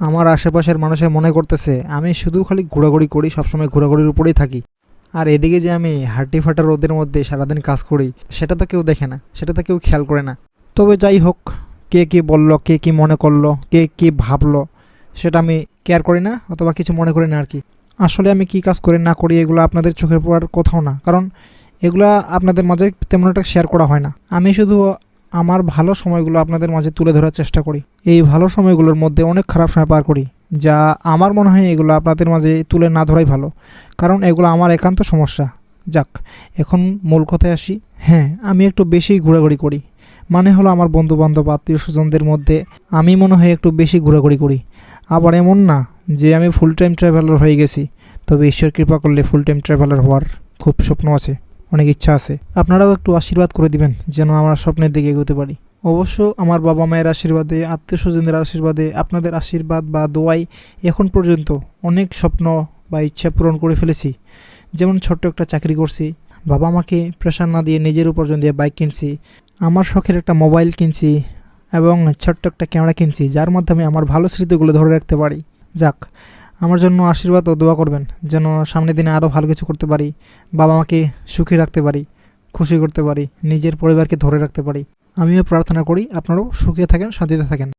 আমার আশেপাশের মানুষের মনে করতেছে আমি শুধু খালি ঘোরাঘুরি করি, সবসময় ঘোরাঘুরির উপরেই থাকি। আর এদিকে যে আমি হাড্ডি ফাটা রোদের মধ্যে সারাদিন কাজ করি, সেটা তো কেউ দেখে না, সেটা তো কেউ খেয়াল করে না। তবে যাই হোক, কে কী বলল, কে কী মনে করলো, কে কী ভাবলো, সেটা আমি কেয়ার করি না, অথবা কিছু মনে করি না আর কি। আসলে আমি কী কাজ করি না করি এগুলো আপনাদের চোখের পড়ার কোথাও না, কারণ এগুলা আপনাদের মাঝে তেমন একটা শেয়ার করা হয় না। আমি শুধু আমার ভালো সময়গুলো আপনাদের মাঝে তুলে ধরার চেষ্টা করি। এই ভালো সময়গুলোর মধ্যে অনেক খারাপ সময় পার করি, যা আমার মনে হয় এগুলো আপনাদের মাঝে তুলে না ধরাই ভালো, কারণ এগুলো আমার একান্ত সমস্যা। যাক, এখন মূল কথায় আসি। হ্যাঁ, আমি একটু বেশি ঘোরাঘুরি করি, মানে হলো আমার বন্ধু বান্ধব আত্মীয় স্বজনদের মধ্যে আমি মনে হয় একটু বেশি ঘোরাঘুরি করি। আবার এমন না যে আমি ফুল টাইম ট্রাভেলার হয়ে গেছি, তবে ঈশ্বর কৃপা করলে ফুল টাইম ট্রাভেলার হওয়ার খুব স্বপ্ন আছে, অনেক ইচ্ছা আছে। আপনারাও একটু আশীর্বাদ করে দিবেন যেন আমরা স্বপ্নের দিকে এগোতে পারি। অবশ্য আমার বাবা মায়ের আশীর্বাদে, আত্মীয় স্বজনদের আশীর্বাদে, আপনাদের আশীর্বাদ বা দোয়াই এখন পর্যন্ত অনেক স্বপ্ন বা ইচ্ছা পূরণ করে ফেলেছি। যেমন ছোট্ট একটা চাকরি করছি, বাবা মাকে প্রেশার না দিয়ে নিজের উপার্জন দিয়ে বাইক কিনছি, আমার শখের একটা মোবাইল কিনছি, এবং ছোট্ট একটা ক্যামেরা কিনছি, যার মাধ্যমে আমার ভালো স্মৃতিগুলো ধরে রাখতে পারি। যাক, আমার জন্য আশীর্বাদ ও দোয়া করবেন যেন সামনের দিনে আরও ভালো কিছু করতে পারি, বাবা মাকে সুখী রাখতে পারি, খুশি করতে পারি, নিজের পরিবারকে ধরে রাখতে পারি। আমিও প্রার্থনা করি আপনারাও সুখে থাকেন, শান্তিতে থাকেন।